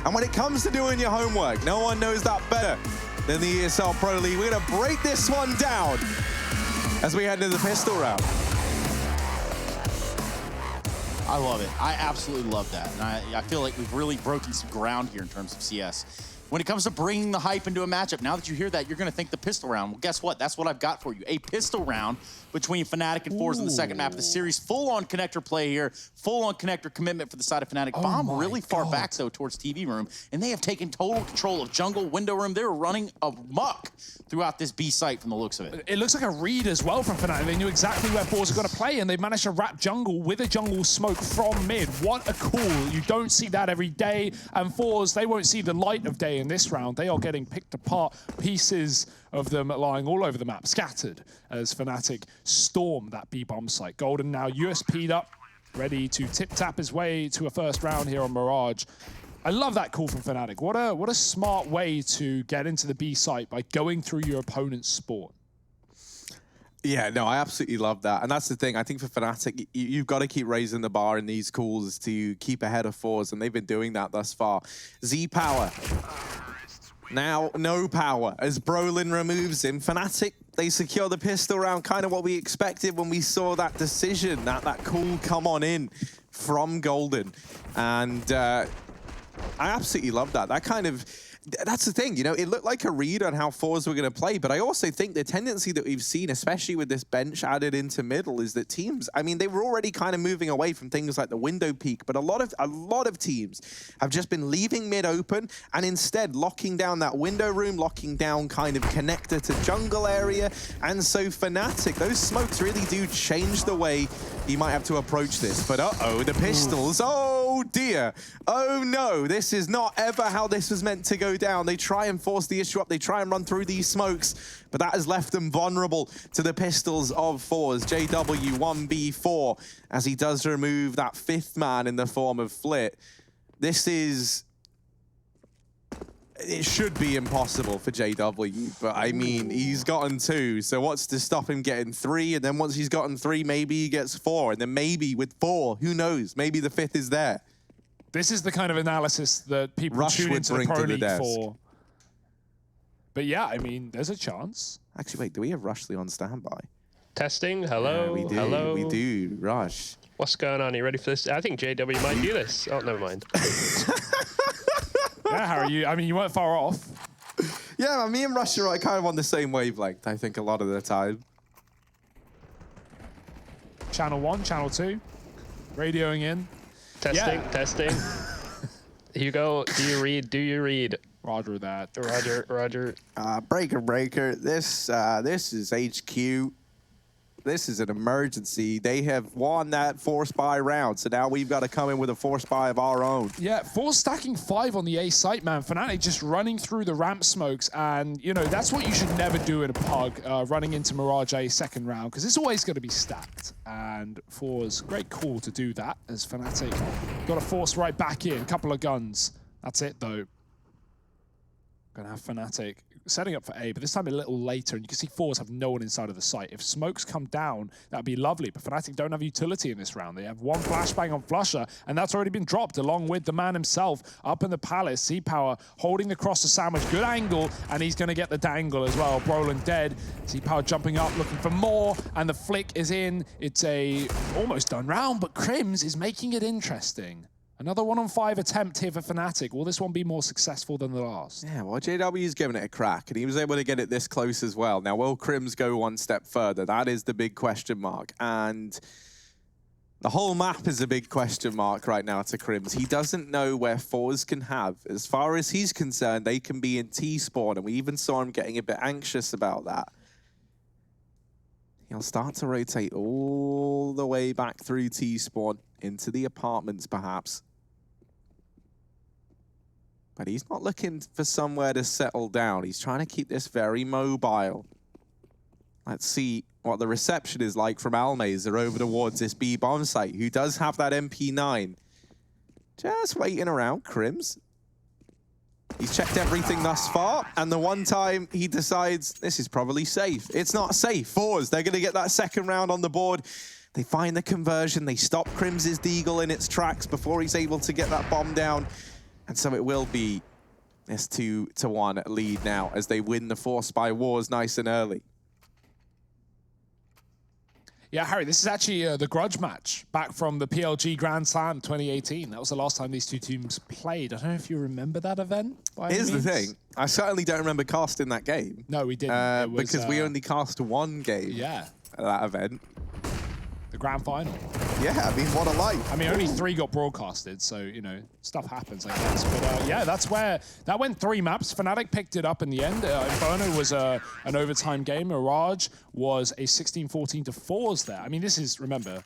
And when it comes to doing your homework, no one knows that better than the ESL Pro League. We're gonna break this one down as we head into the pistol round. I love it. I absolutely love that. And I feel like we've really broken some ground here in terms of CS. When it comes to bringing the hype into a matchup, now that you hear that, you're going to think the pistol round. Well, guess what? That's what I've got for you. A pistol round between Fnatic and forZe in the second map of the series. Full-on connector play here. Full-on connector commitment for the side of Fnatic. Bomb really far back, though, towards TV room. And they have taken total control of jungle, window room. They're running amok throughout this B site from the looks of it. It looks like a read as well from Fnatic. They knew exactly where forZe are going to play, and they managed to wrap jungle with a jungle smoke from mid. What a call. You don't see that every day. And forZe, they won't see the light of day in this round. They are getting picked apart, pieces of them lying all over the map, scattered as Fnatic storm that B-bomb site. Golden now USP'd up, ready to tip-tap his way to a first round here on Mirage. I love that call from Fnatic. What a smart way to get into the B site by going through your opponent's spawn. Yeah, no, I absolutely love that. And that's the thing. I think for Fnatic, you've got to keep raising the bar in these calls to keep ahead of forZe, and they've been doing that thus far. Z-Power. Now, no power as Brolin removes him. Fnatic, they secure the pistol round, kind of what we expected when we saw that decision, that call come on in from Golden. And I absolutely love that. That's the thing, you know, it looked like a read on how forZe were going to play, but I also think the tendency that we've seen, especially with this bench added into middle, is that teams, I mean, they were already kind of moving away from things like the window peak, but a lot of teams have just been leaving mid open and instead locking down that window room, locking down kind of connector to jungle area. And so Fnatic, those smokes really do change the way you might have to approach this. But uh-oh, the pistols, oh dear, oh no, this is not ever how this was meant to go down. They try and force the issue up. They try and run through these smokes, but that has left them vulnerable to the pistols of forZe. JW 1v4 as he does remove that fifth man in the form of Flit. It should be impossible for JW, but I mean, he's gotten 2, so what's to stop him getting 3? And then once he's gotten 3, maybe he gets 4, and then maybe with 4, who knows? Maybe the 5th is there. This is the kind of analysis that people tune into the Pro League for. But yeah, I mean, there's a chance. Actually, wait, do we have Rushley on standby? Testing, hello, we do, hello. We do, Rush. What's going on? Are you ready for this? I think JW might do this. Oh, never mind. Yeah, how are you? I mean, you weren't far off. Yeah, me and Rush are kind of on the same wavelength, I think, a lot of the time. Channel 1, channel 2, radioing in. Testing, testing. Hugo, do you read? Roger that. Roger. Breaker. This is HQ. This is an emergency. They have won that force buy round, so now we've got to come in with a force buy of our own. Yeah, forZe stacking 5 on the A site, man. Fnatic just running through the ramp smokes, and, you know, that's what you should never do in a pug, running into Mirage A second round, because it's always going to be stacked. And forZe, great call to do that, as Fnatic got to force right back in. Couple of guns. That's it, though. Gonna have Fnatic setting up for A, but this time a little later, and you can see forZe have no one inside of the site. If smokes come down, that'd be lovely, but Fnatic don't have utility in this round. They have one flashbang on Flusher, and that's already been dropped, along with the man himself up in the palace. Z-Power holding the cross to sandwich, good angle, and he's gonna get the dangle as well. Brolin dead, Z-Power jumping up, looking for more, and the flick is in. It's a almost done round, but Crims is making it interesting. Another 1-on-5 attempt here for Fnatic. Will this one be more successful than the last? Yeah, well, JW's given it a crack, and he was able to get it this close as well. Now, will Crims go one step further? That is the big question mark. And the whole map is a big question mark right now to Crims. He doesn't know where forZe can have. As far as he's concerned, they can be in T-spawn, and we even saw him getting a bit anxious about that. He'll start to rotate all the way back through T-spawn into the apartments, perhaps. But he's not looking for somewhere to settle down. He's trying to keep this very mobile. Let's see what the reception is like from Almazer over towards this B-bomb site, who does have that MP9. Just waiting around, Crims. He's checked everything thus far, and the one time he decides this is probably safe. It's not safe. forZe, they're going to get that second round on the board. They find the conversion. They stop Crims' Deagle in its tracks before he's able to get that bomb down. And so it will be this 2-1 lead now as they win the Force by Wars nice and early. Yeah, Harry, this is actually the grudge match back from the PLG Grand Slam 2018. That was the last time these two teams played. I don't know if you remember that event. Here's the thing. I certainly don't remember casting that game. No, we didn't. Because we only cast one game at that event. The grand final. Yeah, I mean, what a life. I mean, only 3 got broadcasted, so, you know, stuff happens, I guess. But, yeah, that's where that went 3 maps. Fnatic picked it up in the end. Inferno was an overtime game. Mirage was a 16-14 to forZe there. I mean, this is, remember,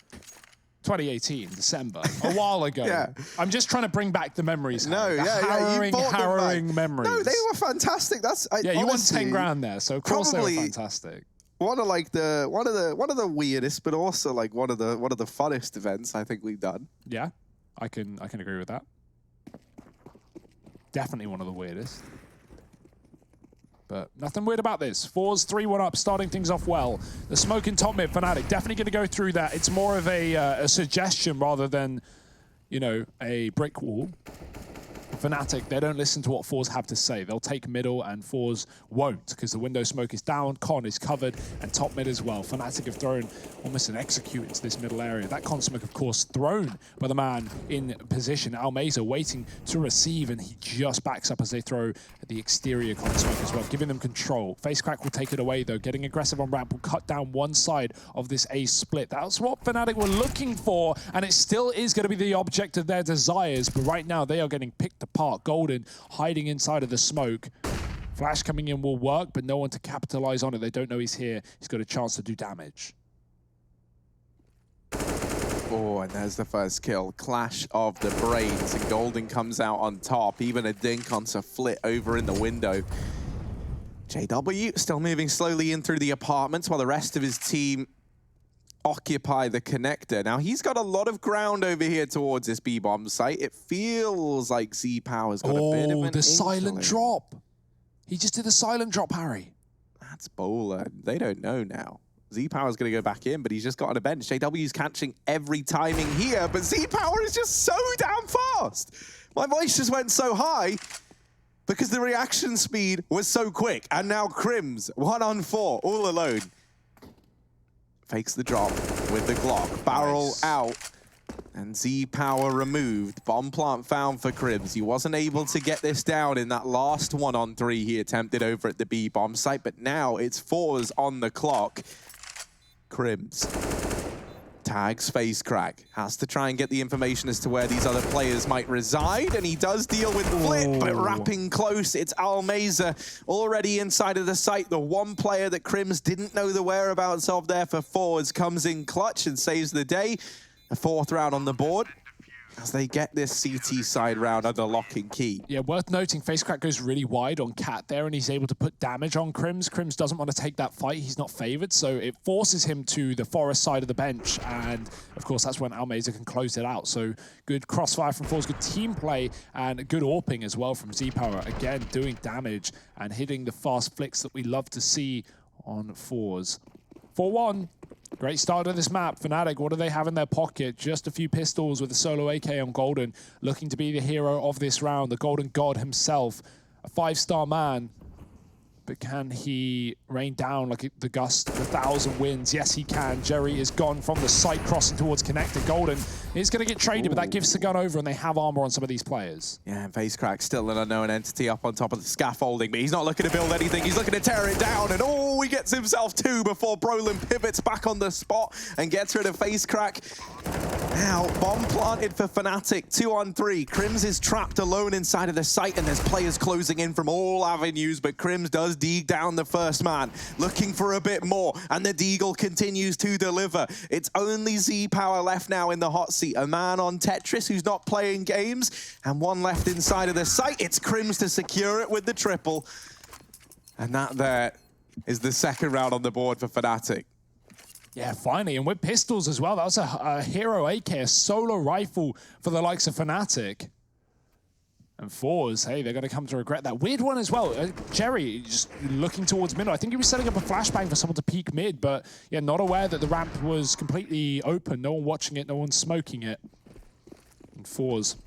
2018, December, a while ago. Yeah. I'm just trying to bring back the memories. No, Harrowing memories. No, they were fantastic. Yeah, you won 10 grand there, so of course they were fantastic. One of the weirdest, but also like one of the funnest events I think we've done. Yeah, I can agree with that. Definitely one of the weirdest. But nothing weird about this. forZe 3-1 up, starting things off well. The smoke in top mid, Fnatic definitely going to go through that. It's more of a suggestion rather than, you know, a brick wall. Fnatic, they don't listen to what forZe have to say. They'll take middle and forZe won't because the window smoke is down, con is covered, and top mid as well. Fnatic have thrown almost an execute into this middle area. That con smoke, of course, thrown by the man in position. Almeza waiting to receive, and he just backs up as they throw the exterior con smoke as well, giving them control. FaceCrack will take it away, though. Getting aggressive on ramp will cut down one side of this A split. That's what Fnatic were looking for, and it still is going to be the object of their desires, but right now they are getting picked apart. Golden hiding inside of the smoke. Flash coming in will work, but no one to capitalize on it. They don't know he's here. He's got a chance to do damage. Oh, and there's the first kill. Clash of the brains, and Golden comes out on top. Even a dink on Flit over in the window. JW still moving slowly in through the apartments while the rest of his team occupy the connector. Now, he's got a lot of ground over here towards this B-bomb site. It feels like Z-Power's got a bit of an the silent inkling. drop. He just did a silent drop, Harry. That's bowler. They don't know now. Z-Power's going to go back in, but he's just got on a bench. JW's catching every timing here, but Z-Power is just so damn fast. My voice just went so high because the reaction speed was so quick. And now Crims, 1-on-4, all alone. Fakes the drop with the Glock. Barrel out. And Z-Power removed. Bomb plant found for Crims. He wasn't able to get this down in that last 1-on-3 he attempted over at the B-bomb site. But now it's forZe on the clock. Crims tags FaceCrack. Has to try and get the information as to where these other players might reside. And he does deal with Flit, but wrapping close. It's Almeza already inside of the site. The one player that Crims didn't know the whereabouts of there for forZe comes in clutch and saves the day. A 4th round on the board as they get this CT side round under lock and key. Yeah, worth noting, FaceCrack goes really wide on Cat there, and he's able to put damage on Crims. Crims doesn't want to take that fight. He's not favored, so it forces him to the forest side of the bench, and of course, that's when Almeza can close it out. So good crossfire from forZe, good team play, and good AWPing as well from Z-Power. Again, doing damage and hitting the fast flicks that we love to see on forZe. 4-1. Great start of this map. Fnatic, what do they have in their pocket? Just a few pistols with a solo AK on Golden, looking to be the hero of this round, the Golden God himself, a 5-star man. But can he rain down like the gust of 1,000 winds? Yes, he can. Jerry is gone from the site, crossing towards connector. Golden is going to get traded, but that gives the gun over, and they have armor on some of these players. Yeah, and FaceCrack still an unknown entity up on top of the scaffolding, but he's not looking to build anything. He's looking to tear it down, and he gets himself 2 before Brolin pivots back on the spot and gets rid of FaceCrack. Now, bomb planted for Fnatic, 2-on-3. Crims is trapped alone inside of the site, and there's players closing in from all avenues, but Crims does deeg down the first man, looking for a bit more, and the Deagle continues to deliver. It's only Z-Power left now in the hot seat, a man on Tetris who's not playing games, and one left inside of the site. It's Crims to secure it with the triple, and that there is the 2nd round on the board for Fnatic. Yeah, finally, and with pistols as well. That was a hero AK, a solo rifle for the likes of Fnatic. And forZe, hey, they're going to come to regret that. Weird one as well. Jerry just looking towards mid. I think he was setting up a flashbang for someone to peek mid, but yeah, not aware that the ramp was completely open. No one watching it, no one smoking it. And forZe,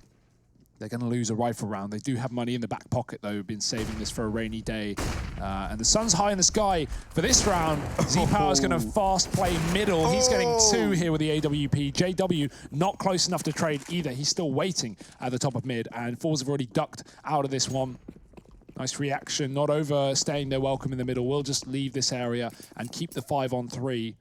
They're going to lose a rifle round. They do have money in the back pocket, though. Been saving this for a rainy day. And the sun's high in the sky for this round. Z-Power's going to fast play middle. He's getting 2 here with the AWP. JW not close enough to trade either. He's still waiting at the top of mid. And forZe have already ducked out of this one. Nice reaction, not overstaying their welcome in the middle. We'll just leave this area and keep the 5-on-3.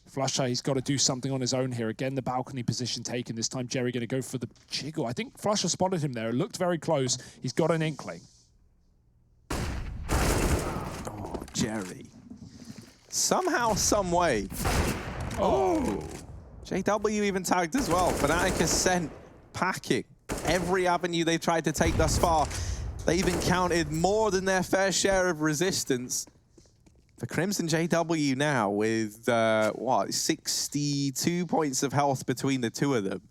flusha, he's got to do something on his own here. Again, the balcony position taken. This time, Jerry going to go for the jiggle. I think flusha spotted him there. It looked very close. He's got an inkling. Oh, Jerry. Somehow, some way. Oh. JW even tagged as well. Fnatic has sent packing. Every avenue they've tried to take thus far, they've encountered more than their fair share of resistance. For Crimson JW now with, 62 points of health between the two of them.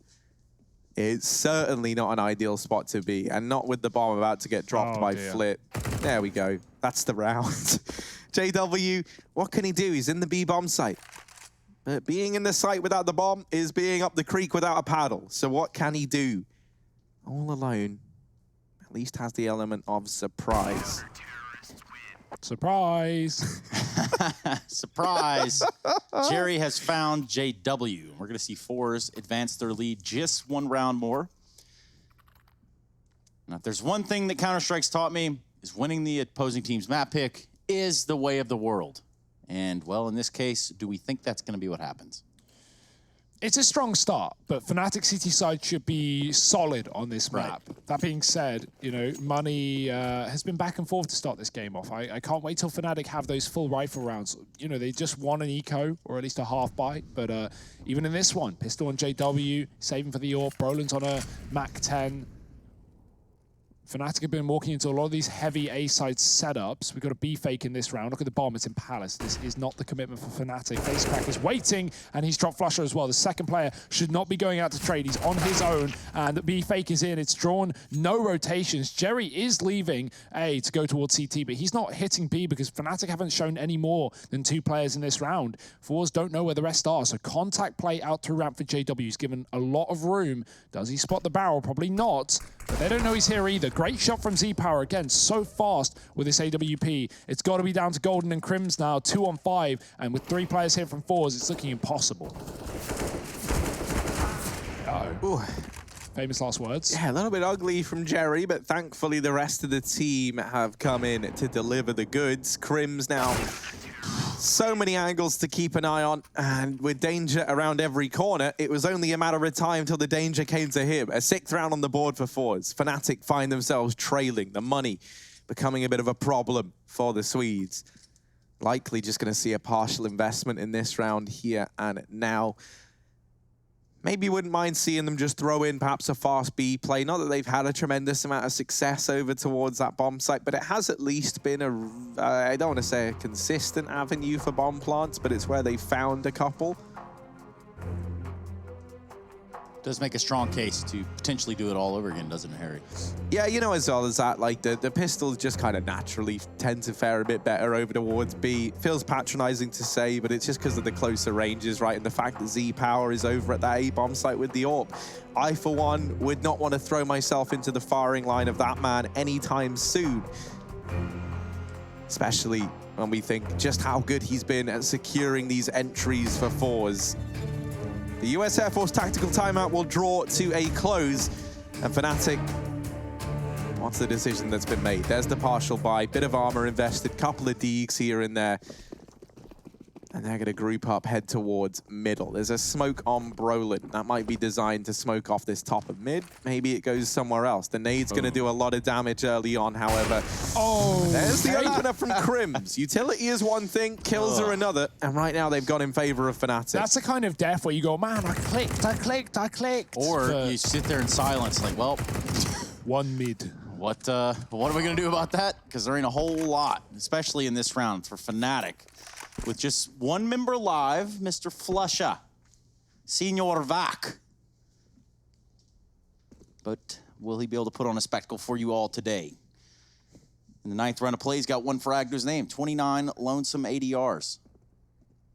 It's certainly not an ideal spot to be, and not with the bomb about to get dropped by Flip. There we go. That's the round. JW, what can he do? He's in the B bomb site. But being in the site without the bomb is being up the creek without a paddle. So what can he do? All alone. At least has the element of surprise. Surprise! Surprise! Jerry has found JW. We're going to see forZe advance their lead just 1 round more. Now, if there's one thing that Counter-Strike's taught me, is winning the opposing team's map pick is the way of the world. And, well, in this case, do we think that's going to be what happens? It's a strong start, but Fnatic City side should be solid on this map. That being said, you know, money has been back and forth to start this game off. I can't wait till Fnatic have those full rifle rounds. You know, they just won an eco, or at least a half buy, but even in this one, pistol on JW, saving for the AWP, Brolin's on a MAC-10. Fnatic have been walking into a lot of these heavy A-side setups. We've got a B-fake in this round. Look at the bomb, it's in Palace. This is not the commitment for Fnatic. Facecrack is waiting, and he's dropped flusha as well. The second player should not be going out to trade. He's on his own, and the B-fake is in. It's drawn, no rotations. Jerry is leaving A to go towards CT, but he's not hitting B because Fnatic haven't shown any more than 2 players in this round. forZe don't know where the rest are, so contact play out through ramp for JW. He's given a lot of room. Does he spot the barrel? Probably not, but they don't know he's here either. Great shot from Z-Power, again, so fast with this AWP. It's got to be down to Golden and Crims now, 2 on 5, and with 3 players here from forZe, it's looking impossible. Ooh. Famous last words. Yeah, a little bit ugly from Jerry, but thankfully the rest of the team have come in to deliver the goods. Crims now, so many angles to keep an eye on, and with danger around every corner, it was only a matter of time till the danger came to him. A 6th round on the board for forZe. Fnatic find themselves trailing, the money becoming a bit of a problem for the Swedes. Likely just going to see a partial investment in this round here and now. Maybe wouldn't mind seeing them just throw in perhaps a fast B play. Not that they've had a tremendous amount of success over towards that bomb site, but it has at least been a, I don't want to say a consistent avenue for bomb plants, but it's where they found a couple. Does make a strong case to potentially do it all over again, doesn't it, Harry? Yeah, you know, as well as that, like the pistols just kind of naturally tend to fare a bit better over towards B. Feels patronizing to say, but it's just because of the closer ranges, right? And the fact that Z-Power is over at that A-bomb site with the AWP. I, for one, would not want to throw myself into the firing line of that man anytime soon. Especially when we think just how good he's been at securing these entries for forZe. The US Air Force tactical timeout will draw to a close, and Fnatic, what's the decision that's been made? There's the partial buy, bit of armor invested, couple of deeks here and there, and they're gonna group up, head towards middle. There's a smoke on Brolin. That might be designed to smoke off this top of mid. Maybe it goes somewhere else. The nade's gonna do a lot of damage early on, however. Oh, there's the opener from Crims. Utility is one thing, kills are another, and right now they've gone in favor of Fnatic. That's the kind of death where you go, man, I clicked. Or you sit there in silence like, well, one mid. What are we gonna do about that? Because there ain't a whole lot, especially in this round for Fnatic. With just 1 member live, Mr. flusha, Senor Vac. But will he be able to put on a spectacle for you all today? In the 9th round of play, he's got 1 frag to his name, 29 lonesome ADRs.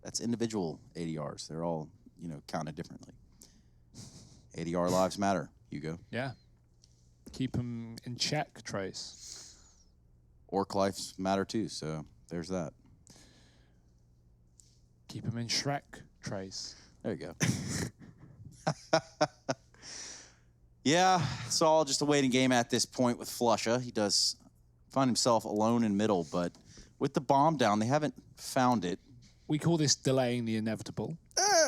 That's individual ADRs. They're all, you know, counted differently. ADR lives matter, Hugo. Yeah. Keep him in check, Trace. Orc lives matter too, so there's that. Keep him in Shrek, Trace. There you go. Yeah, it's all just a waiting game at this point with flusha. He does find himself alone in middle, but with the bomb down, they haven't found it. We call this delaying the inevitable.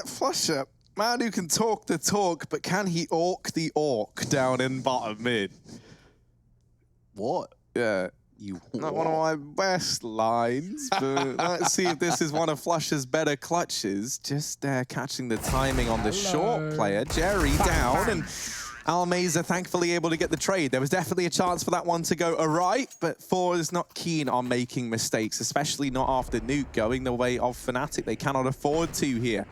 flusha, man who can talk the talk, but can he orc the orc down in bottom mid? What? Yeah. You Not one of my best lines, but let's see if this is one of flusha's better clutches. Just catching the timing on the short player. Jerry down, and Almeza thankfully able to get the trade. There was definitely a chance for that one to go awry, but forZe not keen on making mistakes, especially not after Nuke going the way of Fnatic. They cannot afford to here.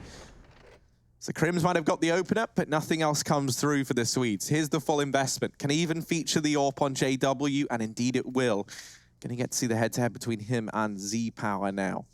So Crims might have got the opener, but nothing else comes through for the Swedes. Here's the full investment. Can even feature the AWP on JW, and indeed it will. Gonna get to see the head-to-head between him and Z-Power now.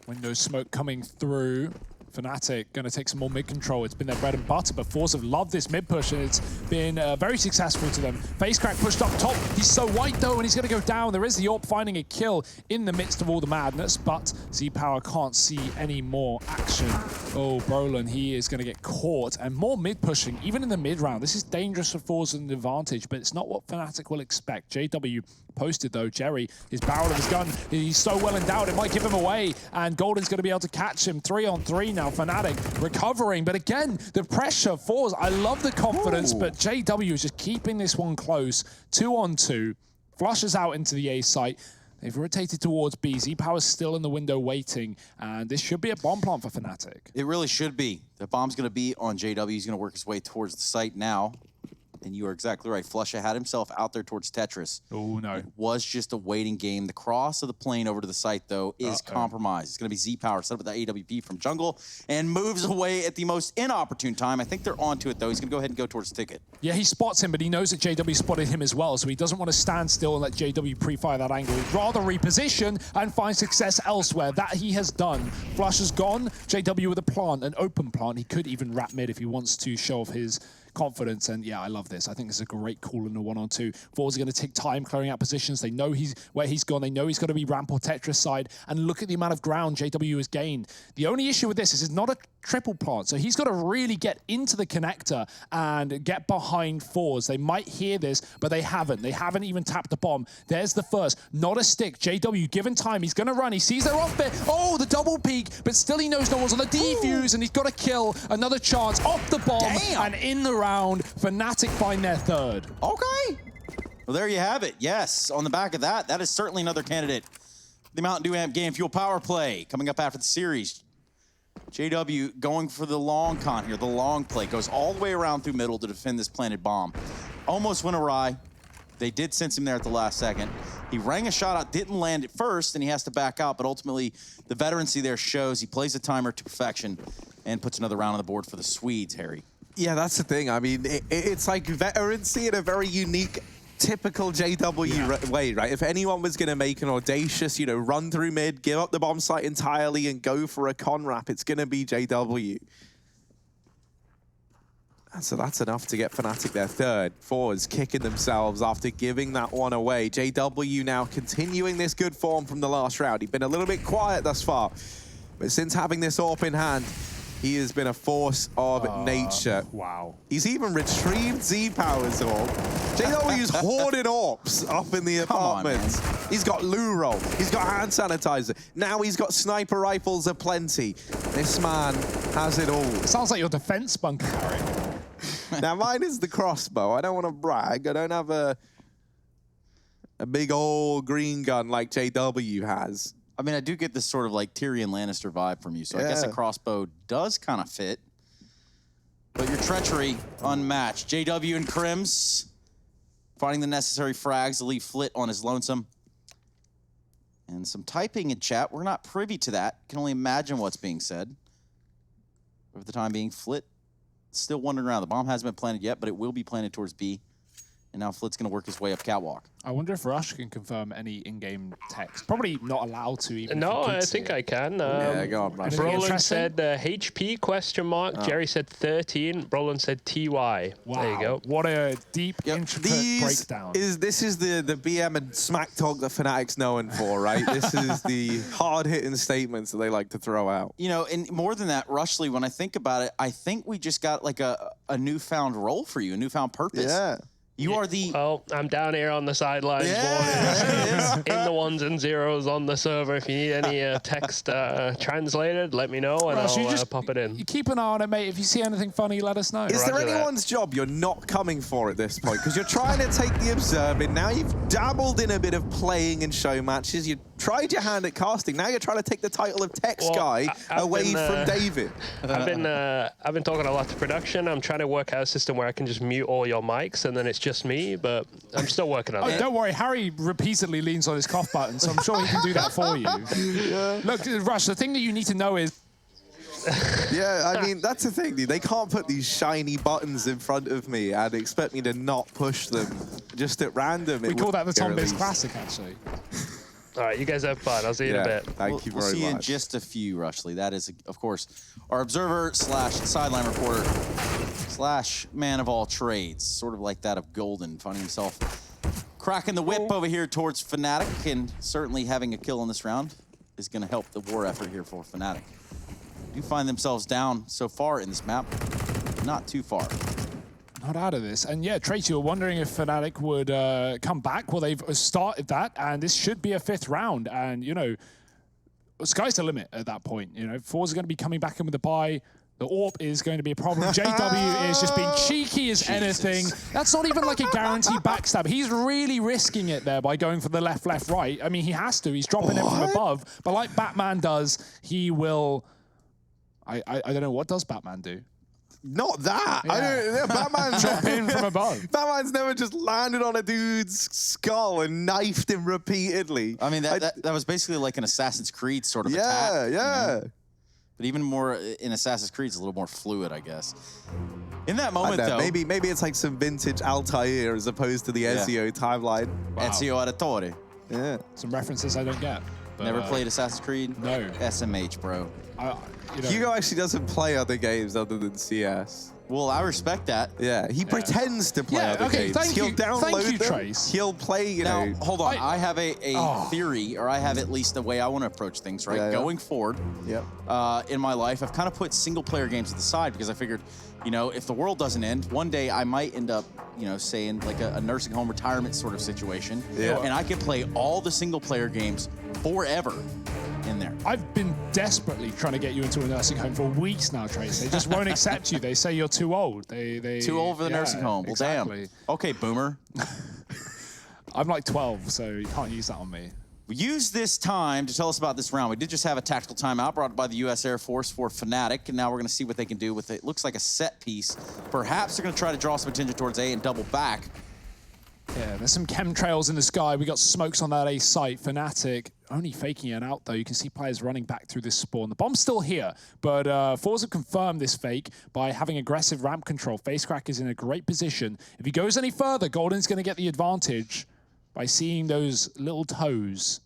Window smoke coming through. Fnatic going to take some more mid control. It's been their bread and butter, but forZe have loved this mid push, and it's been very successful to them. Face crack pushed up top. He's so white though, and he's going to go down. There is the AWP finding a kill in the midst of all the madness, but Z-Power can't see any more action. Oh, Brolin, he is going to get caught, and more mid pushing, even in the mid round. This is dangerous for forZe and an advantage, but it's not what Fnatic will expect. JW posted though. Jerry, his barrel of his gun, he's so well endowed, it might give him away, and Golden's going to be able to catch him. 3-on-3 now. Fnatic recovering, but again, the pressure forZe. I love the confidence, but JW is just keeping this one close. 2-on-2. Flushes out into the A site. They've rotated towards B. Z-Power's still in the window waiting, and this should be a bomb plant for Fnatic. It really should be. The bomb's going to be on JW. He's going to work his way towards the site now. And you are exactly right. flusha had himself out there towards Tetris. Oh, no. It was just a waiting game. The cross of the plane over to the site, though, is compromised. It's going to be Z-Power set up with the AWP from jungle and moves away at the most inopportune time. I think they're onto it, though. He's going to go ahead and go towards the ticket. Yeah, he spots him, but he knows that JW spotted him as well, so he doesn't want to stand still and let JW pre-fire that angle. He'd rather reposition and find success elsewhere. That he has done. Flush has gone. JW with a plant, an open plant. He could even wrap mid if he wants to show off his confidence, and yeah, I love this. I think this is a great call in the 1-on-2. forZe are going to take time clearing out positions. They know where he's gone. They know he's got to be ramp or Tetris side, and look at the amount of ground JW has gained. The only issue with this is it's not a triple plant, so he's got to really get into the connector and get behind forZe. They might hear this, but they haven't. They haven't even tapped the bomb. There's the first. Not a stick. JW, given time, he's going to run. He sees their off bit. Oh, the double peek, but still he knows no one's on the defuse, and he's got to kill. Another chance off the bomb, and in the round, Fnatic find their third. Okay. Well, there you have it. Yes, on the back of that, that is certainly another candidate. The Mountain Dew Amp Game Fuel Power Play coming up after the series. JW going for the long con here, the long play. Goes all the way around through middle to defend this planted bomb. Almost went awry. They did sense him there at the last second. He rang a shot out, didn't land at first, and he has to back out, but ultimately the veterancy there shows. He plays the timer to perfection and puts another round on the board for the Swedes, Harry. Yeah, that's the thing. I mean, it's like veterancy in a very unique, typical JW way, right? If anyone was going to make an audacious, run through mid, give up the bomb site entirely and go for a con wrap, it's going to be JW. And so that's enough to get Fnatic their third. forZe kicking themselves after giving that one away. JW now continuing this good form from the last round. He's been a little bit quiet thus far, but since having this AWP in hand, he has been a force of nature. Wow. He's even retrieved Z-Power's AWP. JW's hoarding AWPs up in the apartments. He's got loo roll. He's got hand sanitizer. Now he's got sniper rifles aplenty. This man has it all. It sounds like your defense bunker, Harry. Now mine is the crossbow. I don't want to brag. I don't have a big old green gun like JW has. I mean, I do get this sort of like Tyrion Lannister vibe from you, so I guess a crossbow does kind of fit. But your treachery, unmatched. JW and Crims finding the necessary frags to leave Flit on his lonesome. And some typing in chat. We're not privy to that. Can only imagine what's being said. But for the time being, Flit still wandering around. The bomb hasn't been planted yet, but it will be planted towards B. And now Flit's going to work his way up catwalk. I wonder if Rush can confirm any in-game text. Probably not allowed to even. No, I think I can. Yeah, go on, Rush. Brolin said HP question mark. Jerry said 13. Brolin said TY. Wow. There you go. What a deep, intricate breakdown. This is the BM and smack talk that Fnatic's known for, right? This is the hard-hitting statements that they like to throw out. You know, and more than that, Rushley, when I think about it, I think we just got like a newfound role for you, a newfound purpose. Yeah. You are the... Well, I'm down here on the sidelines, Yeah, in the ones and zeros on the server. If you need any text translated, let me know and Rush, I'll pop it in. You keep an eye on it, mate. If you see anything funny, let us know. Is there Roger anyone's job you're not coming for at this point? Because you're trying to take the observing. Now you've dabbled in a bit of playing and show matches. You tried your hand at casting. Now you're trying to take the title of text guy away from David. I've been talking a lot to production. I'm trying to work out a system where I can just mute all your mics and then it's just me, but I'm still working on it. Don't worry, Harry repeatedly leans on his cough button, so I'm sure he can do that for you. Look, Rush, the thing that you need to know is... Yeah, I mean, that's the thing, dude. They can't put these shiny buttons in front of me and expect me to not push them just at random. We call that the Tom Biz Classic, actually. All right, you guys have fun. I'll see you in a bit. Thank you very much. We'll see you in much. just a few, Rushley. That is, of course, our observer slash sideline reporter slash man of all trades, sort of like that of Golden, finding himself cracking the whip over here towards Fnatic, and certainly having a kill in this round is going to help the war effort here for Fnatic. Do find themselves down so far in this map, not too far. Not out of this. And yeah, Trace, you were wondering if Fnatic would come back. Well, they've started that, and this should be a 5th round. And, you know, sky's the limit at that point. You know, forZe are going to be coming back in with a bye. The AWP is going to be a problem. JW is just being cheeky as anything. That's not even like a guaranteed backstab. He's really risking it there by going for the left, right. I mean, he has to. He's dropping it from above. But like Batman does, he will... I don't know, what does Batman do? Not that. Yeah. I don't. Batman's Drop in from above. Batman's never just landed on a dude's skull and knifed him repeatedly. I mean, that was basically like an Assassin's Creed sort of attack. Yeah. You know? But even more in Assassin's Creed, it's a little more fluid, I guess. In that moment, though, maybe it's like some vintage Altair as opposed to the Ezio timeline. Wow. Ezio Auditore. Yeah. Some references I don't get. But, Never played Assassin's Creed? No. SMH, bro. You know, Hugo actually doesn't play other games other than CS. Well, I respect that. Yeah, he pretends to play other games. Thank you. He'll download Thank you, them. Trace. He'll play, you know. Hold on. I have a theory, or I have at least a way I want to approach things, right? Going forward, in my life, I've kind of put single-player games to the side because I figured, you know, if the world doesn't end, one day I might end up, you know, say in like a nursing home retirement sort of situation. Yeah. And I could play all the single-player games forever in there. I've been desperately trying to get you into a nursing home for weeks now, Trace. They just won't accept you. They say you're too old. They too old for the nursing home. Well, exactly. damn. Okay, boomer. I'm like 12, so you can't use that on me. We use this time to tell us about this round. We did just have a tactical timeout brought by the U.S. Air Force for Fnatic, and now we're going to see what they can do with it. Looks like a set piece. Perhaps they're going to try to draw some attention towards A and double back. Yeah, there's some chemtrails in the sky. We got smokes on that A site. Fnatic only faking it out, though. You can see players running back through this spawn. The bomb's still here, but forZe have confirmed this fake by having aggressive ramp control. FaceCrack is in a great position. If he goes any further, Golden's going to get the advantage by seeing those little toes.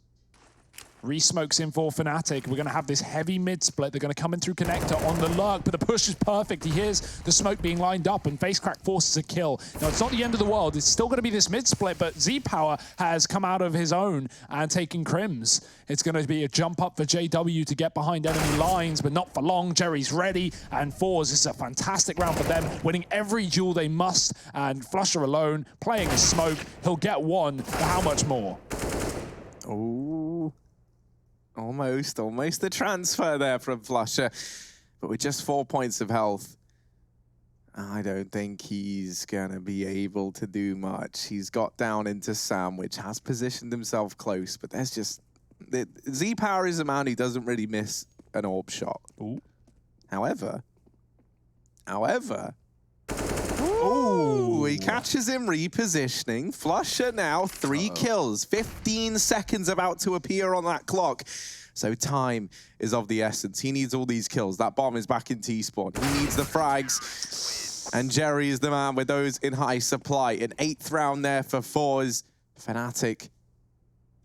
Re-smokes in for Fnatic. We're going to have this heavy mid-split. They're going to come in through Connector on the lurk, but the push is perfect. He hears the smoke being lined up, and FaceCrack forces a kill. Now, it's not the end of the world. It's still going to be this mid-split, but Z-Power has come out of his own and taken Crims. It's going to be a jump up for JW to get behind enemy lines, but not for long. Jerry's ready, and forZe, this is a fantastic round for them, winning every duel they must, and Flusher alone, playing a smoke. He'll get one, but how much more? Oh. Almost a transfer there from Flusher, but with just 4 points of health, I don't think he's gonna be able to do much. He's got down into Sam, which has positioned himself close, but there's just... Z-Power is a man who doesn't really miss an AWP shot. Ooh. However, ooh, he catches him repositioning. Flusher now, 3 kills, 15 seconds about to appear on that clock. So time is of the essence. He needs all these kills. That bomb is back in T-spawn. He needs the frags. And Jerry is the man with those in high supply. An 8th round there for forZe. Fnatic,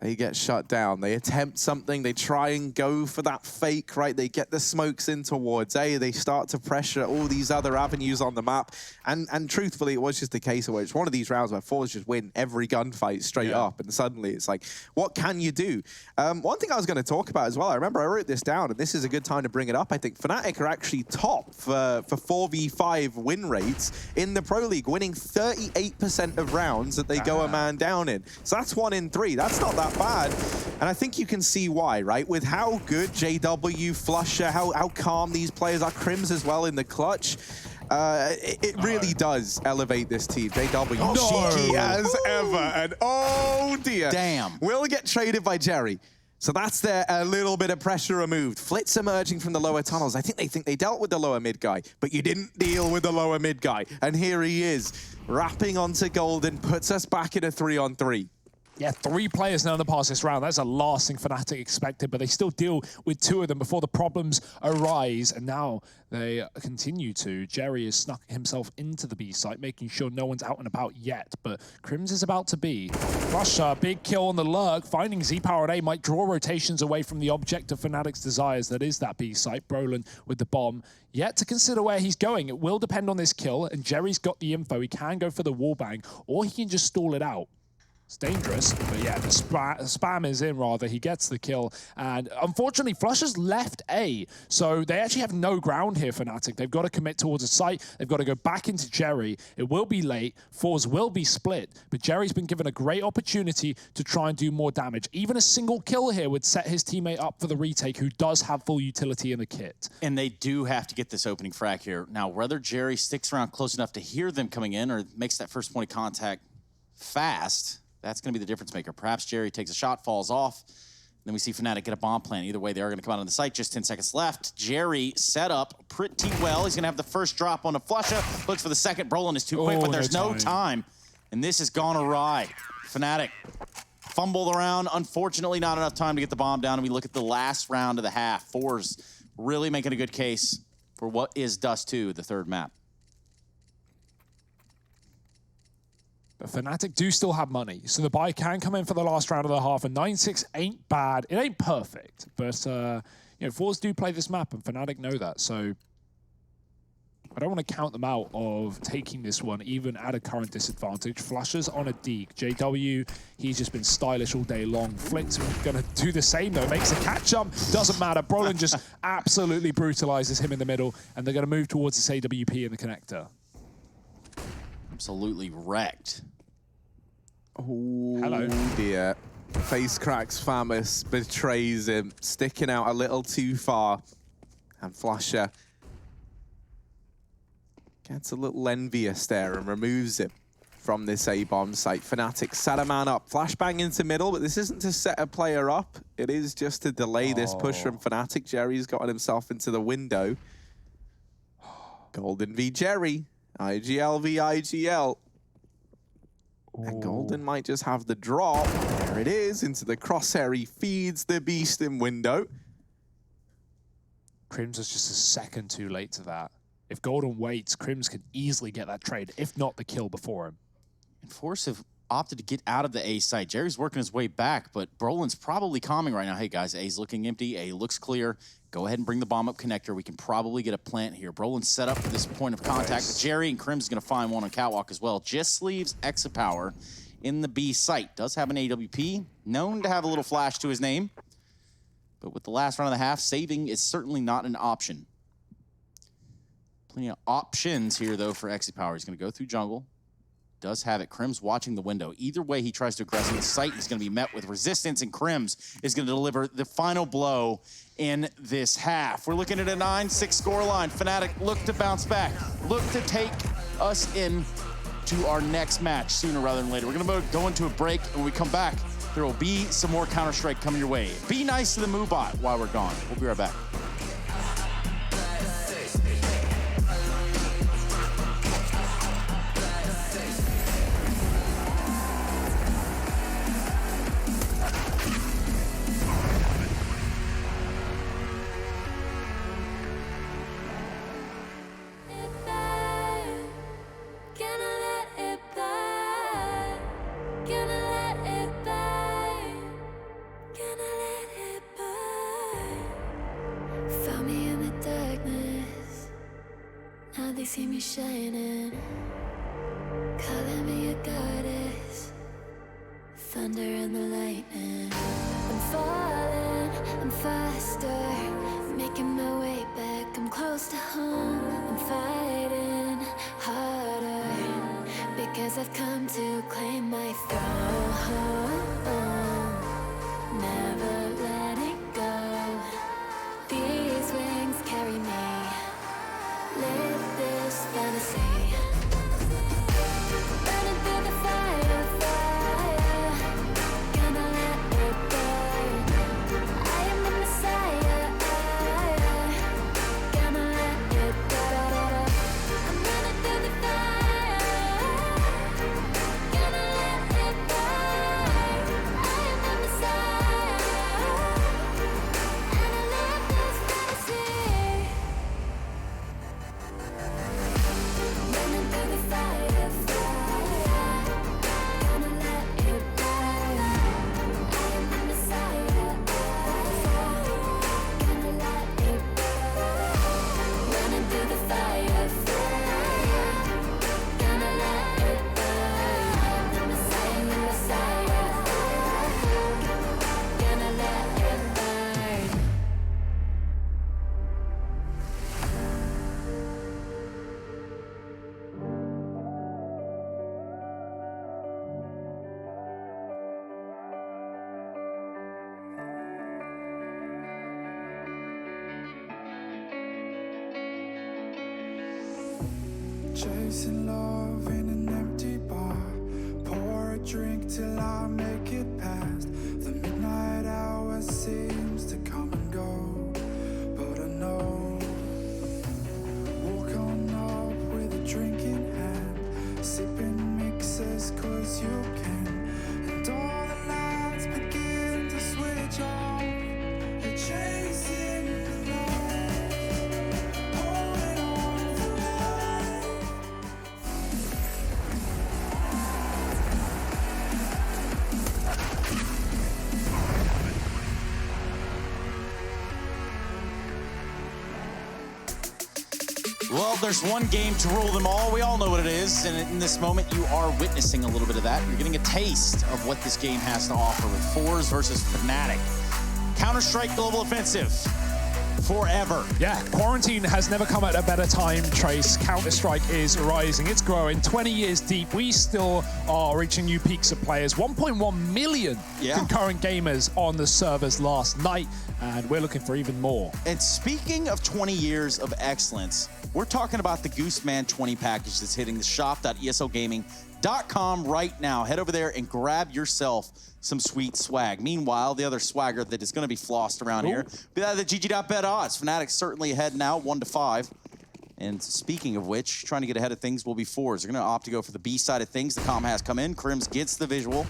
they get shut down. They attempt something. They try and go for that fake, right? They get the smokes in towards A. They start to pressure all these other avenues on the map. And truthfully, it was just a case of where it's one of these rounds where forZe just win every gunfight straight up. And suddenly it's like, what can you do? One thing I was going to talk about as well, I remember I wrote this down, and this is a good time to bring it up. I think Fnatic are actually top for 4v5 win rates in the Pro League, winning 38% of rounds that they go a man down in. So that's 1 in 3. That's not that bad. And I think you can see why, right? With how good JW, flusha, how calm these players are, Crims as well in the clutch. It really does elevate this team. JW, cheeky as ever. And oh dear. Damn. Will get traded by Jerry. So that's there, a little bit of pressure removed. Flitz emerging from the lower tunnels. I think they dealt with the lower mid guy, but you didn't deal with the lower mid guy. And here he is, wrapping onto Golden, puts us back in a 3-on-3. Yeah, 3 players now in the past this round. That's the last thing Fnatic expected, but they still deal with 2 of them before the problems arise, and now they continue to. Jerry has snuck himself into the B site, making sure no one's out and about yet, but Crims is about to be. Flusha, big kill on the lurk, finding Z-Power A might draw rotations away from the object of Fnatic's desires, that is that B site. Brolin with the bomb. Yet to consider where he's going. It will depend on this kill, and Jerry's got the info. He can go for the wallbang, or he can just stall it out. It's dangerous, but yeah, the spam is in rather. He gets the kill, and unfortunately, Flusha's left A, so they actually have no ground here, Fnatic. They've got to commit towards a site. They've got to go back into Jerry. It will be late. forZe will be split, but Jerry's been given a great opportunity to try and do more damage. Even a single kill here would set his teammate up for the retake, who does have full utility in the kit. And they do have to get this opening frag here. Now, whether Jerry sticks around close enough to hear them coming in or makes that first point of contact fast, that's going to be the difference maker. Perhaps Jerry takes a shot, falls off. Then we see Fnatic get a bomb plant. Either way, they are going to come out on the site. Just 10 seconds left. Jerry set up pretty well. He's going to have the first drop on a flusha. Looks for the second. Brolin is too quick, but there's no time. And this has gone awry. Fnatic fumbled around. Unfortunately, not enough time to get the bomb down. And we look at the last round of the half. forZe really making a good case for what is Dust 2, the third map. But Fnatic do still have money, so the buy can come in for the last round of the half, and 9-6 ain't bad. It ain't perfect, but you know, forZe do play this map, and Fnatic know that, so I don't want to count them out of taking this one, even at a current disadvantage. Flusha's on a deke. JW, he's just been stylish all day long. Flick's going to do the same, though. Makes a catch jump. Doesn't matter. Brolin just absolutely brutalizes him in the middle, and they're going to move towards this AWP in the connector. Absolutely wrecked. Oh, hello. Dear. Face cracks Famous, betrays him, sticking out a little too far. And Flusha gets a little envious there and removes him from this A-bomb site. Fnatic sat a man up, flashbang into middle, but this isn't to set a player up. It is just to delay this push from Fnatic. Jerry's gotten himself into the window. Golden v Jerry. IGL v IGL. And Golden might just have the drop. There it is, into the crosshair. He feeds the beast in window. Crims was just a second too late to that. If Golden waits, Crims could easily get that trade, if not the kill before him. And forZe have opted to get out of the A site. Jerry's working his way back, but Brolin's probably calming right now. Hey guys, A's looking empty, A looks clear. Go ahead and bring the bomb up connector. We can probably get a plant here. Brolin's set up for this point of contact. Nice. Jerry and Crims is going to find one on catwalk as well. Just leaves Exapower in the B site. Does have an AWP, known to have a little flash to his name. But with the last round of the half, saving is certainly not an option. Plenty of options here, though, for Exapower. He's going to go through jungle. Does have it. Crims watching the window. Either way he tries to aggress the site, he's going to be met with resistance, and Crims is going to deliver the final blow in this half. We're looking at a 9-6 scoreline. Fnatic look to bounce back. Look to take us in to our next match sooner rather than later. We're going to go into a break, and when we come back, there will be some more Counter-Strike coming your way. Be nice to the Moobot while we're gone. We'll be right back. shining, calling me a goddess, thunder and the lightning. I'm falling, I'm faster, making my way back, I'm close to home. I'm fighting harder, because I've come to claim my throne. Never letting go, these wings carry me, live this fantasy. Running through the fire, gonna let it burn. I am the Messiah, gonna let it burn. I'm running through the fire, gonna let it burn. I am the Messiah, and I live this fantasy. Running through the fire, gonna let it burn. I am the Messiah, gonna let it burn. Running through the fire, gonna let it burn. I am the Messiah, gonna let it burn. Chasing love in an empty bar. Pour a drink till I make it past. The midnight hour seems to come and go, but I know. Walk on up with a drink in hand, sipping mixes cause you can. And all the lights begin to switch off. You're chasing the light, holding on for life. Well, there's one game to rule them all. We all know what it is, and in this moment, you are witnessing a little bit of that. You're getting a taste of what this game has to offer with forZe versus Fnatic. Counter-Strike Global Offensive, forever. Yeah, quarantine has never come at a better time, Trace. Counter-Strike is rising. It's growing. 20 years deep. We still are reaching new peaks of players. 1.1 million concurrent gamers on the servers last night, and we're looking for even more. And speaking of 20 years of excellence, we're talking about the Gooseman 20 package that's hitting the shop.eslgaming.com right now. Head over there and grab yourself some sweet swag. Meanwhile, the other swagger that is going to be flossed around here, be that the GG.bet odds. Fnatic certainly ahead now, 1-5. And speaking of which, trying to get ahead of things will be forZe. They're going to opt to go for the B side of things. The comm has come in. Crims gets the visual.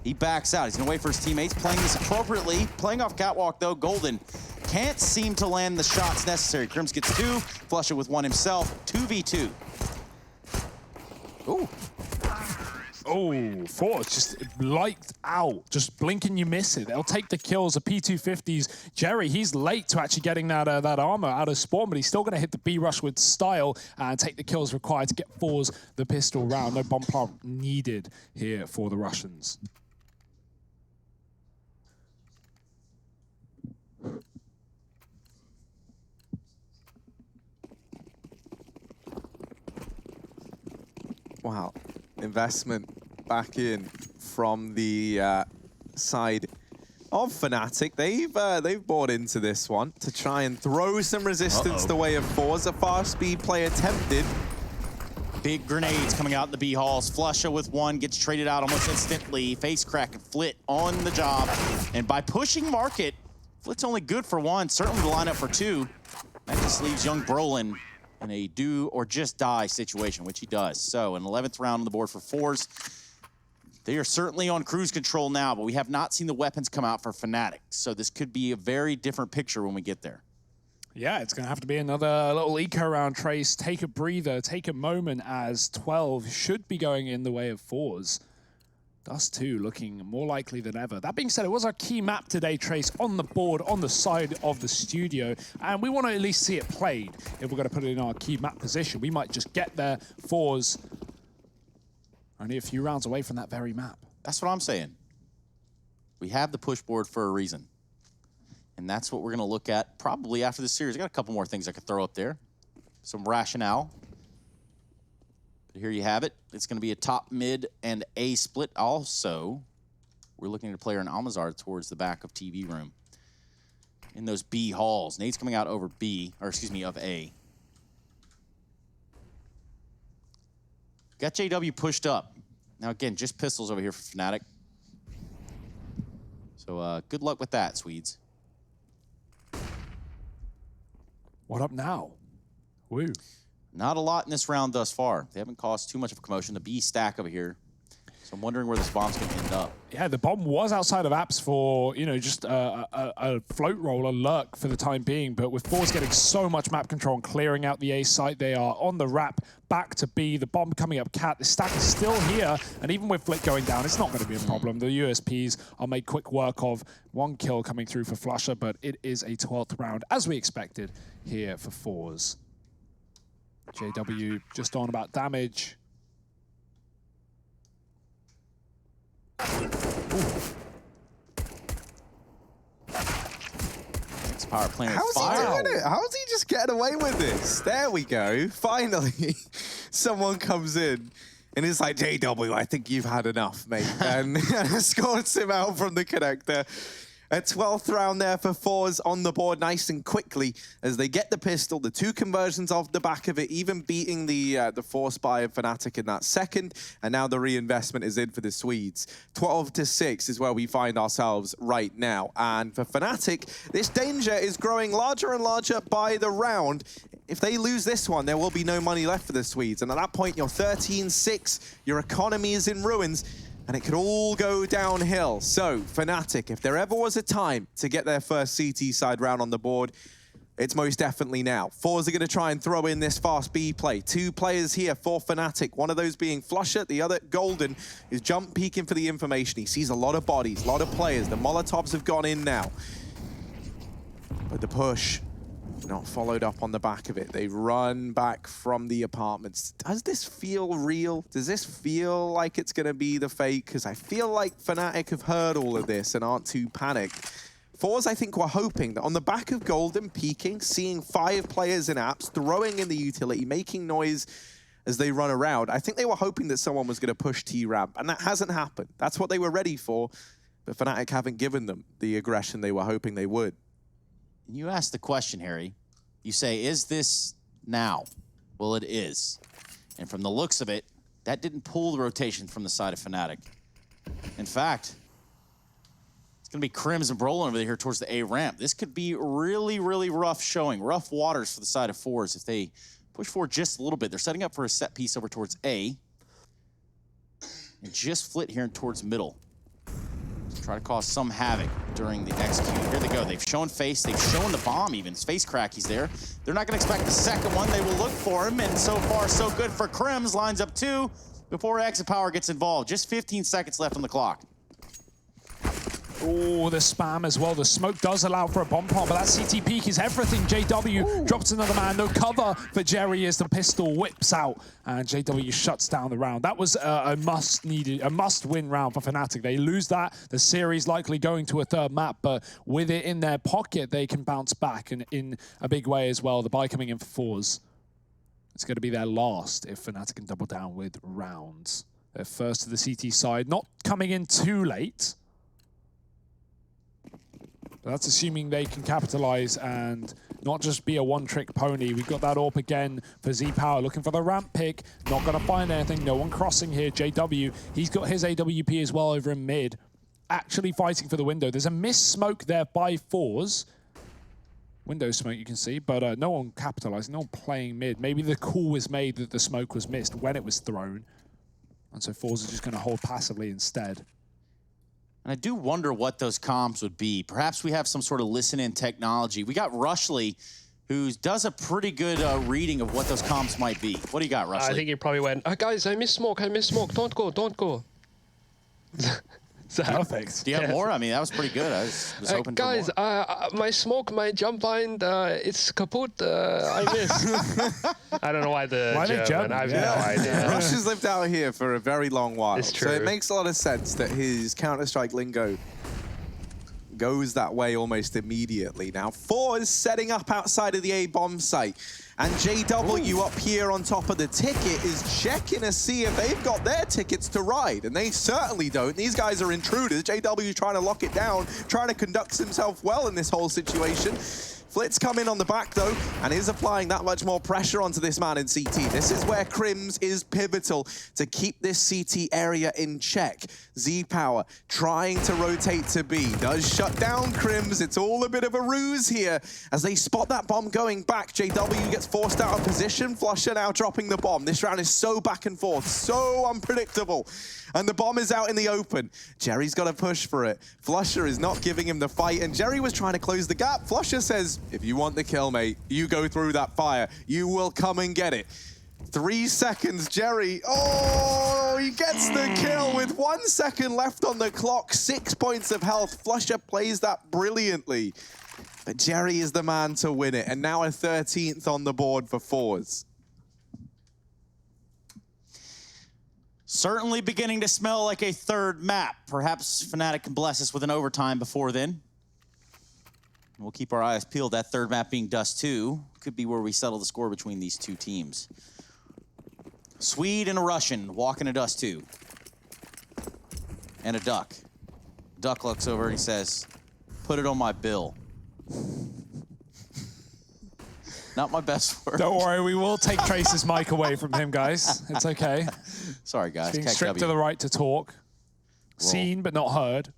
He backs out. He's going to wait for his teammates, playing this appropriately. Playing off catwalk, though. Golden can't seem to land the shots necessary. Crims gets 2, flush it with 1 himself. 2v2. Ooh. Oh, forZe just lights out. Just blink and you miss it. They'll take the kills. The P250s. Jerry, he's late to actually getting that armor out of spawn, but he's still going to hit the B rush with style and take the kills required to get forZe the pistol round. No bomb plant needed here for the Russians. Wow, investment back in from the side of Fnatic. They've bought into this one to try and throw some resistance the way of forZe. A fast speed play attempted. Big grenades coming out in the B halls. Flusha with 1 gets traded out almost instantly. Face crack and Flit on the job. And by pushing market, Flit's only good for 1. Certainly the lineup for 2. That just leaves young Brolin in a do or just die situation, which he does. So an 11th round on the board for forZe. They are certainly on cruise control now, but we have not seen the weapons come out for Fnatic. So this could be a very different picture when we get there. Yeah, it's going to have to be another little eco round, Trace. Take a breather, take a moment, as 12 should be going in the way of forZe. Dust 2 looking more likely than ever. That being said, it was our key map today, Trace, on the board, on the side of the studio, and we want to at least see it played. If we're going to put it in our key map position, we might just get there. forZe only a few rounds away from that very map. That's what I'm saying. We have the push board for a reason. And that's what we're going to look at probably after this series. I got a couple more things I could throw up there. Some rationale. But here you have it. It's going to be a top, mid, and A split. Also, we're looking at a player in Almazar towards the back of TV room. In those B halls. Nate's coming out over B, or excuse me, of A. Got JW pushed up. Now, again, just pistols over here for Fnatic. So good luck with that, Swedes. What up now? Woo. Not a lot in this round thus far. They haven't caused too much of a commotion. The B stack over here. So I'm wondering where this bomb's going to end up. Yeah, the bomb was outside of apps for, you know, just a float roll, a lurk for the time being. But with forZe getting so much map control and clearing out the A site, they are on the wrap back to B. The bomb coming up cat. The stack is still here. And even with Flick going down, it's not going to be a problem. The USPs are made quick work of. 1 kill coming through for Flusher, but it is a 12th round, as we expected here for forZe. JW just on about damage. Power playing with How's fire. he doing it? How's he just getting away with this? There we go. Finally, someone comes in and it's like, JW, I think you've had enough, mate. And escorts him out from the connector. A 12th round there for forZe on the board nice and quickly as they get the pistol, the 2 conversions off the back of it, even beating the force buy of Fnatic in that second. And now the reinvestment is in for the Swedes. 12-6 is where we find ourselves right now. And for Fnatic, this danger is growing larger and larger by the round. If they lose this one, there will be no money left for the Swedes. And at that point, you're 13-6, your economy is in ruins. And it could all go downhill. So, Fnatic, if there ever was a time to get their first CT side round on the board, it's most definitely now. forZe are going to try and throw in this fast B play. 2 players here for Fnatic. One of those being Flusher, the other Golden, is jump peeking for the information. He sees a lot of bodies, a lot of players. The Molotovs have gone in now. But the push, not followed up on the back of it. They run back from the apartments. Does this feel real? Does this feel like it's going to be the fake? Because I feel like Fnatic have heard all of this and aren't too panicked. forZe, I think, were hoping that on the back of Golden peeking, seeing 5 players in apps, throwing in the utility, making noise as they run around, I think they were hoping that someone was going to push T-Ramp, and that hasn't happened. That's what they were ready for, but Fnatic haven't given them the aggression they were hoping they would. You asked the question, Harry. You say, is this now? Well, it is. And from the looks of it, that didn't pull the rotation from the side of Fnatic. In fact, it's going to be Crims and Brolin over here towards the A ramp. This could be really, really rough showing. Rough waters for the side of forZe if they push forward just a little bit. They're setting up for a set piece over towards A. And just flit here towards middle. Try to cause some havoc during the execute. Here they go. They've shown face. They've shown the bomb even. Face crack, he's there. They're not going to expect the second one. They will look for him. And so far, so good for Crims. Lines up 2 before Exit Power gets involved. Just 15 seconds left on the clock. Oh, the spam as well. The smoke does allow for a bomb plant, but that CT peak is everything. JW drops another man. No cover for Jerry as the pistol whips out, and JW shuts down the round. That was a must-win round for Fnatic. They lose that, the series likely going to a 3rd map, but with it in their pocket, they can bounce back and in a big way as well. The buy coming in for forZe. It's going to be their last if Fnatic can double down with rounds. They're first to the CT side, not coming in too late. But that's assuming they can capitalize and not just be a one-trick pony. We've got that AWP again for Z Power, looking for the ramp pick. Not going to find anything. No one crossing here. JW, he's got his AWP as well over in mid. Actually fighting for the window. There's a missed smoke there by forZe. Window smoke you can see, but no one capitalizing, no one playing mid. Maybe the call was made that the smoke was missed when it was thrown. And so forZe are just going to hold passively instead. And I do wonder what those comms would be. Perhaps we have some sort of listen-in technology. We got Rushley, who does a pretty good reading of what those comms might be. What do you got, Rushley? I think he probably went, guys, I missed smoke, don't go. So, Perfect. Do you have more? I mean, that was pretty good. I was hoping guys, for more. my smoke, my jump line, it's kaput. I miss. I don't know why the Why they German. German? I have Yeah. no idea. Rush has lived out here for a very long while. It's So it true. makes a lot of sense that his Counter-Strike lingo goes that way almost immediately. Now, forZe setting up outside of the A-bomb site. And JW up here on top of the ticket is checking to see if they've got their tickets to ride. And they certainly don't. These guys are intruders. JW trying to lock it down, trying to conduct himself well in this whole situation. Flitz come in on the back, though, and is applying that much more pressure onto this man in CT. This is where Crims is pivotal to keep this CT area in check. Z-Power trying to rotate to B. Does shut down Crims. It's all a bit of a ruse here. As they spot that bomb going back, JW gets forced out of position. Flusher now dropping the bomb. This round is so back and forth, so unpredictable. And the bomb is out in the open. Jerry's got to push for it. Flusher is not giving him the fight, and Jerry was trying to close the gap. Flusher says, if you want the kill, mate, you go through that fire. You will come and get it. 3 seconds, Jerry. Oh, he gets the kill with 1 second left on the clock. 6 points of health. Flusher plays that brilliantly. But Jerry is the man to win it. And now a 13th on the board for forZe. Certainly beginning to smell like a third map. Perhaps Fnatic can bless us with an overtime before then. We'll keep our eyes peeled. That third map being Dust 2 could be where we settle the score between these two teams. Swede and a Russian walking to Dust 2. And a Duck. Duck looks over and he says, put it on my bill. Not my best word. Don't worry, we will take Trace's mic away from him, guys. It's okay. Sorry, guys. Being Keck stripped W. to the right to talk. Seen but not heard.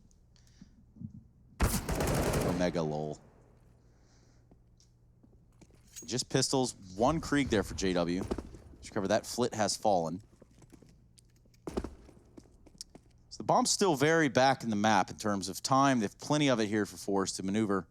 Omega lol. Just pistols, one Krieg there for JW. Just cover that. Flit has fallen. So the bomb's still very back in the map in terms of time. They have plenty of it here for forZe to maneuver.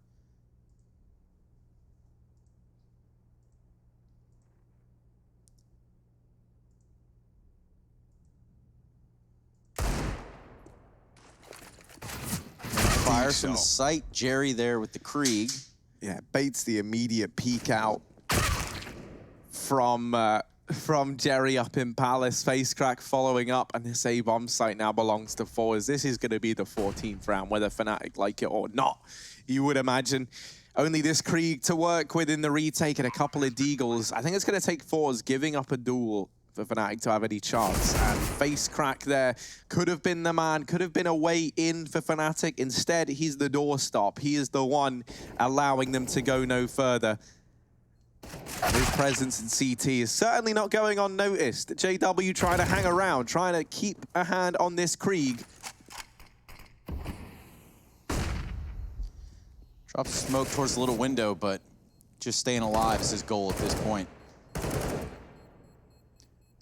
Fires from the site. Jerry there with the Krieg. Yeah, baits the immediate peek out from Jerry up in Palace. Face crack following up, and this A-bomb site now belongs to forZe. This is going to be the 14th round, whether Fnatic like it or not, you would imagine. Only this Krieg to work with in the retake and a couple of Deagles. I think it's going to take forZe giving up a duel for Fnatic to have any chance. And face crack there could have been the man, could have been a way in for Fnatic. Instead, he's the doorstop. He is the one allowing them to go no further. And his presence in CT is certainly not going unnoticed. JW trying to hang around, trying to keep a hand on this Krieg. Drops smoke towards the little window, but just staying alive is his goal at this point.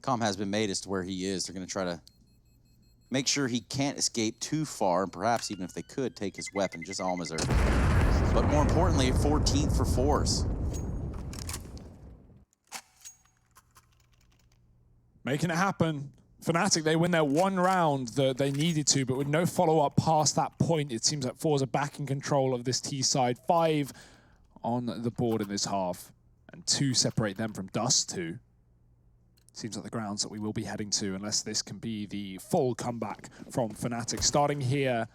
Comm has been made as to where he is. They're going to try to make sure he can't escape too far, and perhaps even if they could, take his weapon, just Almazur. But more importantly, 14th for forZe. Making it happen. Fnatic, they win their one round that they needed to, but with no follow-up past that point, it seems like forZe are back in control of this T side. 5 on the board in this half, and 2 separate them from Dust 2. Seems like the grounds that we will be heading to, unless this can be the full comeback from Fnatic. Starting here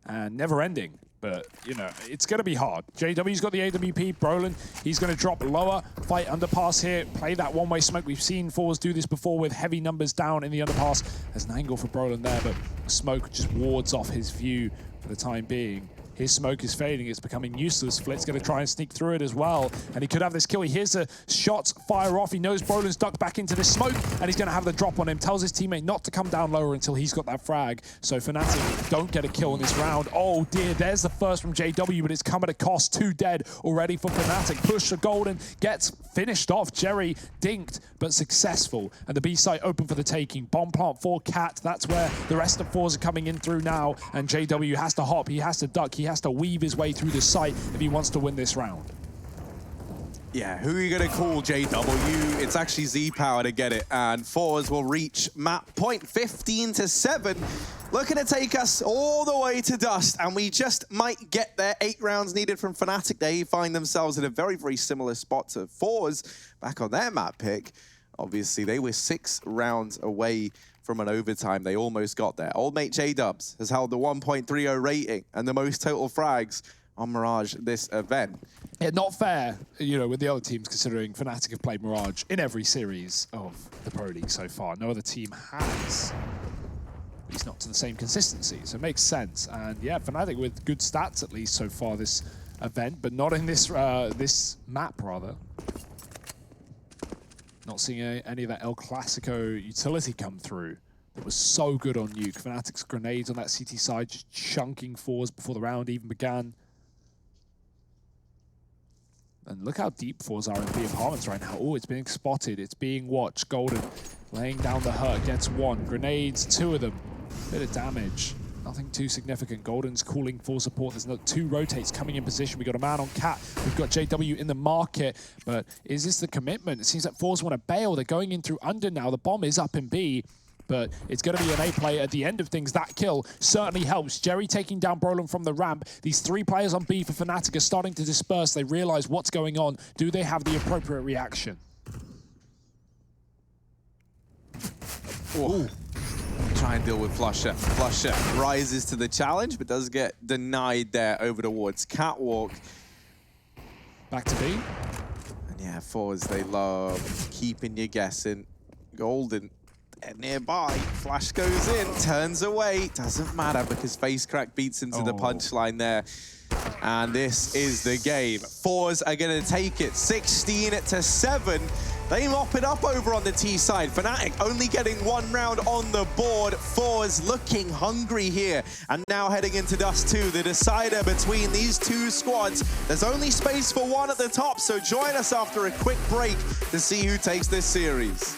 and never ending. But, you know, it's going to be hard. JW's got the AWP. Brolin, he's going to drop lower, fight underpass here, play that one-way smoke. We've seen forZe do this before with heavy numbers down in the underpass. There's an angle for Brolin there, but smoke just wards off his view for the time being. His smoke is fading. It's becoming useless. Flit's going to try and sneak through it as well. And he could have this kill. He hears the shots fire off. He knows Brolin's ducked back into this smoke, and he's going to have the drop on him. Tells his teammate not to come down lower until he's got that frag. So Fnatic don't get a kill in this round. Oh dear, there's the first from JW, but it's come at a cost. 2 dead already for Fnatic. Push to Golden, gets finished off. Jerry dinked, but successful. And the B site open for the taking. Bomb plant for Cat. That's where the rest of forZe are coming in through now. And JW has to hop. He has to duck. He has to weave his way through the site if he wants to win this round. Yeah, who are you going to call, JW? It's actually Z-Power to get it, and forZe will reach map point 15-7. Looking to take us all the way to dust, and we just might get there. 8 rounds needed from Fnatic. They find themselves in a very, very similar spot to forZe back on their map pick. Obviously, they were 6 rounds away from an overtime. They almost got there. Old mate J-Dubs has held the 1.30 rating and the most total frags on Mirage this event. Yeah, not fair, you know, with the other teams, considering Fnatic have played Mirage in every series of the Pro League so far. No other team has. At least not to the same consistency, so it makes sense. And yeah, Fnatic with good stats at least so far this event, but not in this this map, rather. Not seeing any of that El Clasico utility come through. It was so good on Nuke. Fnatic's grenades on that CT side, just chunking forwards before the round even began. And look how deep forZe are in B apartments right now. Oh, it's being spotted. It's being watched. Golden laying down the hurt. Gets 1. Grenades, 2 of them. Bit of damage. Nothing too significant. Golden's calling for support. There's 2 rotates coming in position. We got a man on Cat. We've got JW in the market. But is this the commitment? It seems like forZe want to bail. They're going in through under now. The bomb is up in B. But it's going to be an A play at the end of things. That kill certainly helps. Jerry taking down Brolin from the ramp. These 3 players on B for Fnatic are starting to disperse. They realize what's going on. Do they have the appropriate reaction? Ooh. Try and deal with Flusher. Flusher rises to the challenge, but does get denied there over towards Catwalk. Back to B. And yeah, forZe, they love keeping you guessing. Golden nearby. Flash goes in, turns away. Doesn't matter because Face Crack beats into the punchline there. And this is the game. forZe are going to take it 16-7. They mop it up over on the T side. Fnatic only getting 1 round on the board. forZe looking hungry here. And now heading into Dust 2, the decider between these 2 squads. There's only space for 1 at the top, so join us after a quick break to see who takes this series.